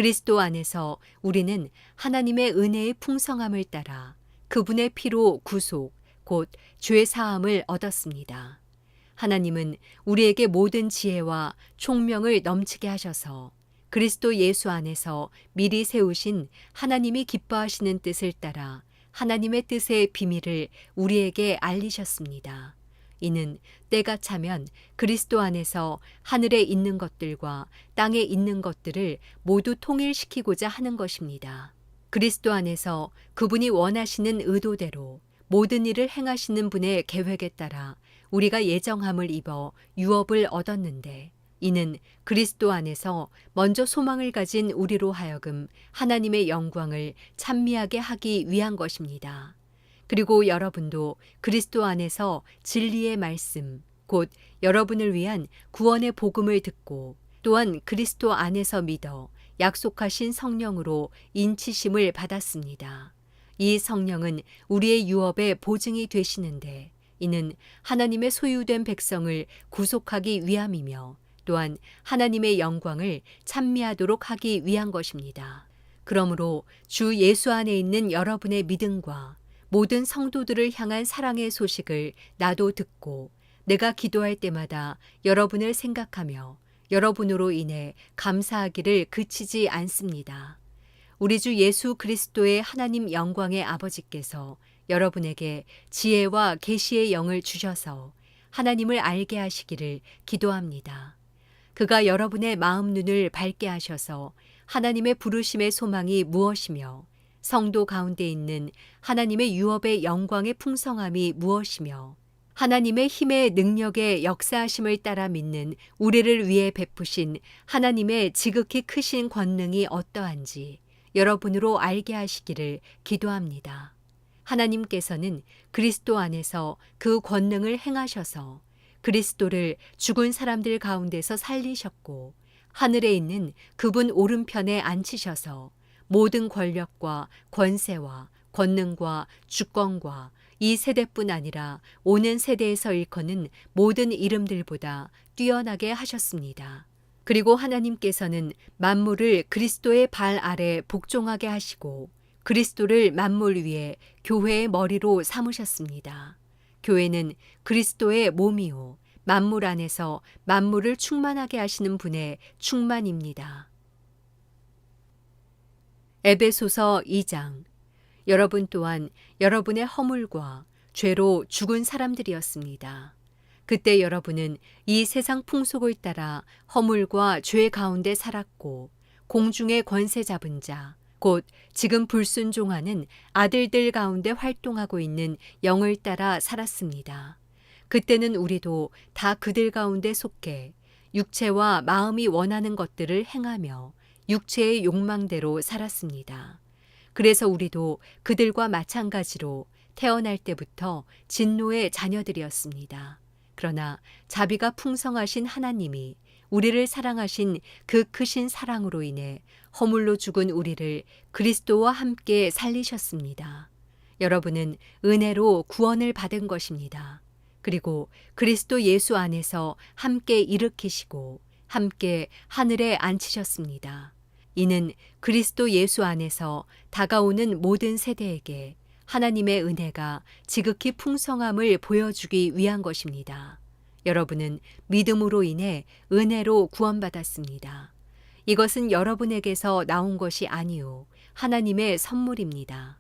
그리스도 안에서 우리는 하나님의 은혜의 풍성함을 따라 그분의 피로 구속, 곧 죄 사함을 얻었습니다. 하나님은 우리에게 모든 지혜와 총명을 넘치게 하셔서 그리스도 예수 안에서 미리 세우신 하나님이 기뻐하시는 뜻을 따라 하나님의 뜻의 비밀을 우리에게 알리셨습니다. 이는 때가 차면 그리스도 안에서 하늘에 있는 것들과 땅에 있는 것들을 모두 통일시키고자 하는 것입니다. 그리스도 안에서 그분이 원하시는 의도대로 모든 일을 행하시는 분의 계획에 따라 우리가 예정함을 입어 유업을 얻었는데, 이는 그리스도 안에서 먼저 소망을 가진 우리로 하여금 하나님의 영광을 찬미하게 하기 위한 것입니다. 그리고 여러분도 그리스도 안에서 진리의 말씀, 곧 여러분을 위한 구원의 복음을 듣고 또한 그리스도 안에서 믿어 약속하신 성령으로 인치심을 받았습니다. 이 성령은 우리의 유업의 보증이 되시는데, 이는 하나님의 소유된 백성을 구속하기 위함이며 또한 하나님의 영광을 찬미하도록 하기 위한 것입니다. 그러므로 주 예수 안에 있는 여러분의 믿음과 모든 성도들을 향한 사랑의 소식을 나도 듣고 내가 기도할 때마다 여러분을 생각하며 여러분으로 인해 감사하기를 그치지 않습니다. 우리 주 예수 그리스도의 하나님 영광의 아버지께서 여러분에게 지혜와 계시의 영을 주셔서 하나님을 알게 하시기를 기도합니다. 그가 여러분의 마음 눈을 밝게 하셔서 하나님의 부르심의 소망이 무엇이며 성도 가운데 있는 하나님의 유업의 영광의 풍성함이 무엇이며 하나님의 힘의 능력의 역사하심을 따라 믿는 우리를 위해 베푸신 하나님의 지극히 크신 권능이 어떠한지 여러분으로 알게 하시기를 기도합니다. 하나님께서는 그리스도 안에서 그 권능을 행하셔서 그리스도를 죽은 사람들 가운데서 살리셨고 하늘에 있는 그분 오른편에 앉히셔서 모든 권력과 권세와 권능과 주권과 이 세대뿐 아니라 오는 세대에서 일컫는 모든 이름들보다 뛰어나게 하셨습니다. 그리고 하나님께서는 만물을 그리스도의 발 아래 복종하게 하시고 그리스도를 만물 위에 교회의 머리로 삼으셨습니다. 교회는 그리스도의 몸이요 만물 안에서 만물을 충만하게 하시는 분의 충만입니다. 에베소서 2장. 여러분 또한 여러분의 허물과 죄로 죽은 사람들이었습니다. 그때 여러분은 이 세상 풍속을 따라 허물과 죄 가운데 살았고 공중의 권세 잡은 자, 곧 지금 불순종하는 아들들 가운데 활동하고 있는 영을 따라 살았습니다. 그때는 우리도 다 그들 가운데 속해 육체와 마음이 원하는 것들을 행하며 육체의 욕망대로 살았습니다. 그래서 우리도 그들과 마찬가지로 태어날 때부터 진노의 자녀들이었습니다. 그러나 자비가 풍성하신 하나님이 우리를 사랑하신 그 크신 사랑으로 인해 허물로 죽은 우리를 그리스도와 함께 살리셨습니다. 여러분은 은혜로 구원을 받은 것입니다. 그리고 그리스도 예수 안에서 함께 일으키시고 함께 하늘에 앉히셨습니다. 이는 그리스도 예수 안에서 다가오는 모든 세대에게 하나님의 은혜가 지극히 풍성함을 보여주기 위한 것입니다. 여러분은 믿음으로 인해 은혜로 구원받았습니다. 이것은 여러분에게서 나온 것이 아니요 하나님의 선물입니다.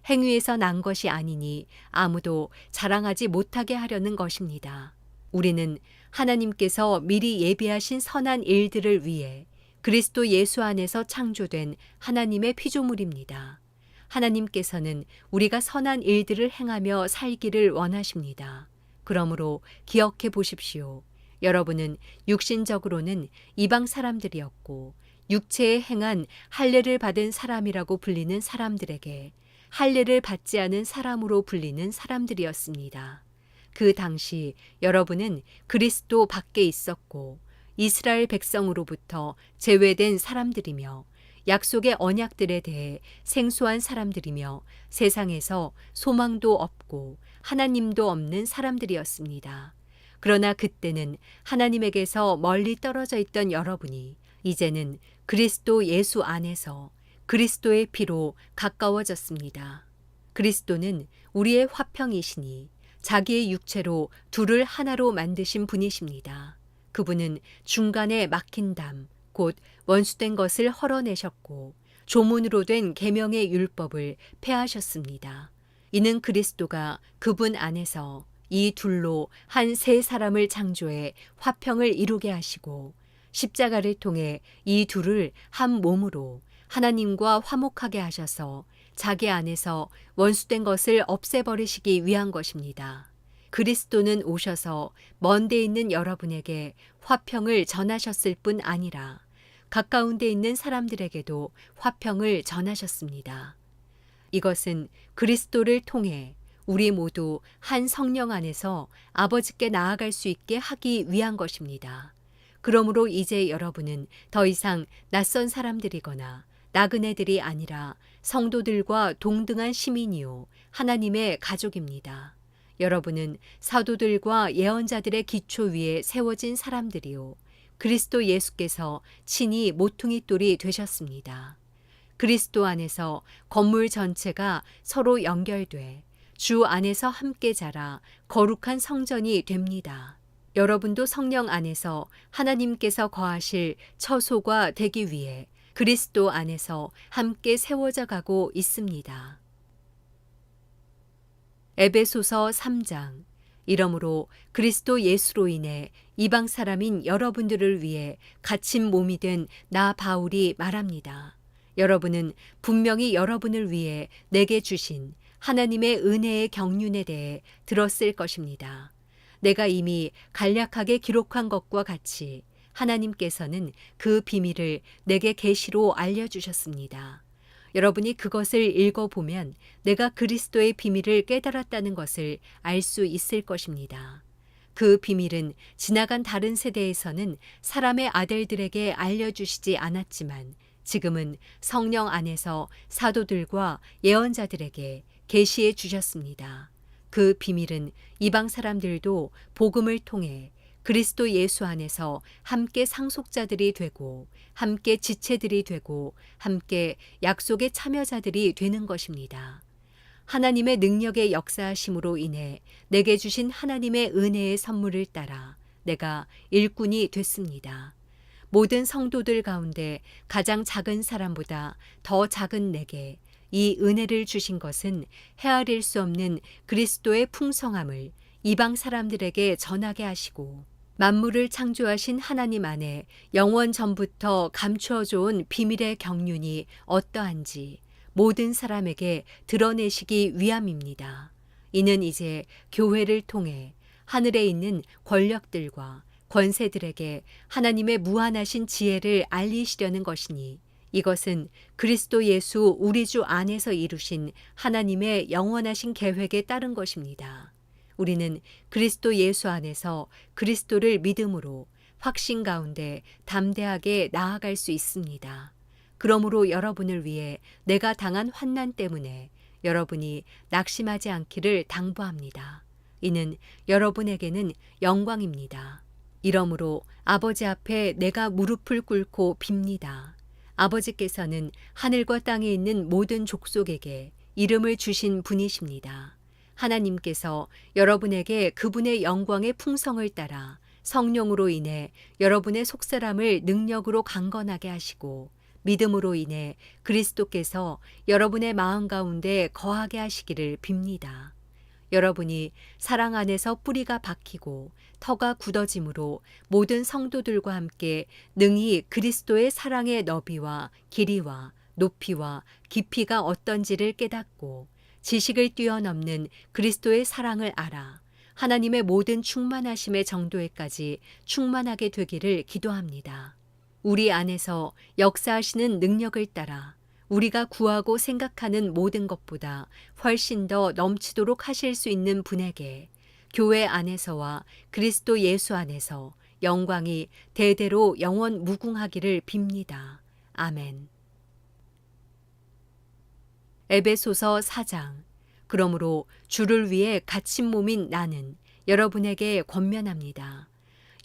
행위에서 난 것이 아니니 아무도 자랑하지 못하게 하려는 것입니다. 우리는 하나님께서 미리 예비하신 선한 일들을 위해 그리스도 예수 안에서 창조된 하나님의 피조물입니다. 하나님께서는 우리가 선한 일들을 행하며 살기를 원하십니다. 그러므로 기억해 보십시오. 여러분은 육신적으로는 이방 사람들이었고 육체에 행한 할례를 받은 사람이라고 불리는 사람들에게 할례를 받지 않은 사람으로 불리는 사람들이었습니다. 그 당시 여러분은 그리스도 밖에 있었고 이스라엘 백성으로부터 제외된 사람들이며 약속의 언약들에 대해 생소한 사람들이며 세상에서 소망도 없고 하나님도 없는 사람들이었습니다. 그러나 그때는 하나님에게서 멀리 떨어져 있던 여러분이 이제는 그리스도 예수 안에서 그리스도의 피로 가까워졌습니다. 그리스도는 우리의 화평이시니 자기의 육체로 둘을 하나로 만드신 분이십니다. 그분은 중간에 막힌 담, 곧 원수된 것을 헐어내셨고 조문으로 된 계명의 율법을 폐하셨습니다. 이는 그리스도가 그분 안에서 이 둘로 한 세 사람을 창조해 화평을 이루게 하시고 십자가를 통해 이 둘을 한 몸으로 하나님과 화목하게 하셔서 자기 안에서 원수된 것을 없애버리시기 위한 것입니다. 그리스도는 오셔서 먼 데 있는 여러분에게 화평을 전하셨을 뿐 아니라 가까운 데 있는 사람들에게도 화평을 전하셨습니다. 이것은 그리스도를 통해 우리 모두 한 성령 안에서 아버지께 나아갈 수 있게 하기 위한 것입니다. 그러므로 이제 여러분은 더 이상 낯선 사람들이거나 나그네들이 아니라 성도들과 동등한 시민이요 하나님의 가족입니다. 여러분은 사도들과 예언자들의 기초 위에 세워진 사람들이요 그리스도 예수께서 친히 모퉁이 돌이 되셨습니다. 그리스도 안에서 건물 전체가 서로 연결돼 주 안에서 함께 자라 거룩한 성전이 됩니다. 여러분도 성령 안에서 하나님께서 거하실 처소가 되기 위해 그리스도 안에서 함께 세워져 가고 있습니다. 에베소서 3장. 이러므로 그리스도 예수로 인해 이방 사람인 여러분들을 위해 갇힌 몸이 된 나 바울이 말합니다. 여러분은 분명히 여러분을 위해 내게 주신 하나님의 은혜의 경륜에 대해 들었을 것입니다. 내가 이미 간략하게 기록한 것과 같이 하나님께서는 그 비밀을 내게 계시로 알려주셨습니다. 여러분이 그것을 읽어보면 내가 그리스도의 비밀을 깨달았다는 것을 알 수 있을 것입니다. 그 비밀은 지나간 다른 세대에서는 사람의 아들들에게 알려주시지 않았지만 지금은 성령 안에서 사도들과 예언자들에게 계시해 주셨습니다. 그 비밀은 이방 사람들도 복음을 통해 그리스도 예수 안에서 함께 상속자들이 되고 함께 지체들이 되고 함께 약속의 참여자들이 되는 것입니다. 하나님의 능력의 역사하심으로 인해 내게 주신 하나님의 은혜의 선물을 따라 내가 일꾼이 됐습니다. 모든 성도들 가운데 가장 작은 사람보다 더 작은 내게 이 은혜를 주신 것은 헤아릴 수 없는 그리스도의 풍성함을 이방 사람들에게 전하게 하시고 만물을 창조하신 하나님 안에 영원 전부터 감추어 좋은 비밀의 경륜이 어떠한지 모든 사람에게 드러내시기 위함입니다. 이는 이제 교회를 통해 하늘에 있는 권력들과 권세들에게 하나님의 무한하신 지혜를 알리시려는 것이니 이것은 그리스도 예수 우리 주 안에서 이루신 하나님의 영원하신 계획에 따른 것입니다. 우리는 그리스도 예수 안에서 그리스도를 믿음으로 확신 가운데 담대하게 나아갈 수 있습니다. 그러므로 여러분을 위해 내가 당한 환난 때문에 여러분이 낙심하지 않기를 당부합니다. 이는 여러분에게는 영광입니다. 이러므로 아버지 앞에 내가 무릎을 꿇고 빕니다. 아버지께서는 하늘과 땅에 있는 모든 족속에게 이름을 주신 분이십니다. 하나님께서 여러분에게 그분의 영광의 풍성을 따라 성령으로 인해 여러분의 속사람을 능력으로 강건하게 하시고 믿음으로 인해 그리스도께서 여러분의 마음 가운데 거하게 하시기를 빕니다. 여러분이 사랑 안에서 뿌리가 박히고 터가 굳어짐으로 모든 성도들과 함께 능히 그리스도의 사랑의 너비와 길이와 높이와 깊이가 어떤지를 깨닫고 지식을 뛰어넘는 그리스도의 사랑을 알아 하나님의 모든 충만하심의 정도에까지 충만하게 되기를 기도합니다. 우리 안에서 역사하시는 능력을 따라 우리가 구하고 생각하는 모든 것보다 훨씬 더 넘치도록 하실 수 있는 분에게 교회 안에서와 그리스도 예수 안에서 영광이 대대로 영원 무궁하기를 빕니다. 아멘. 에베소서 4장. 그러므로 주를 위해 갇힌 몸인 나는 여러분에게 권면합니다.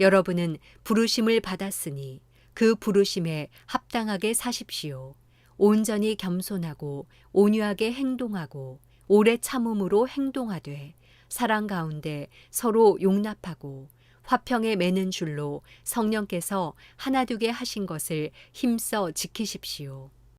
여러분은 부르심을 받았으니 그 부르심에 합당하게 사십시오. 온전히 겸손하고 온유하게 행동하고 오래 참음으로 행동하되 사랑 가운데 서로 용납하고 화평에 매는 줄로 성령께서 하나 되게 하신 것을 힘써 지키십시오.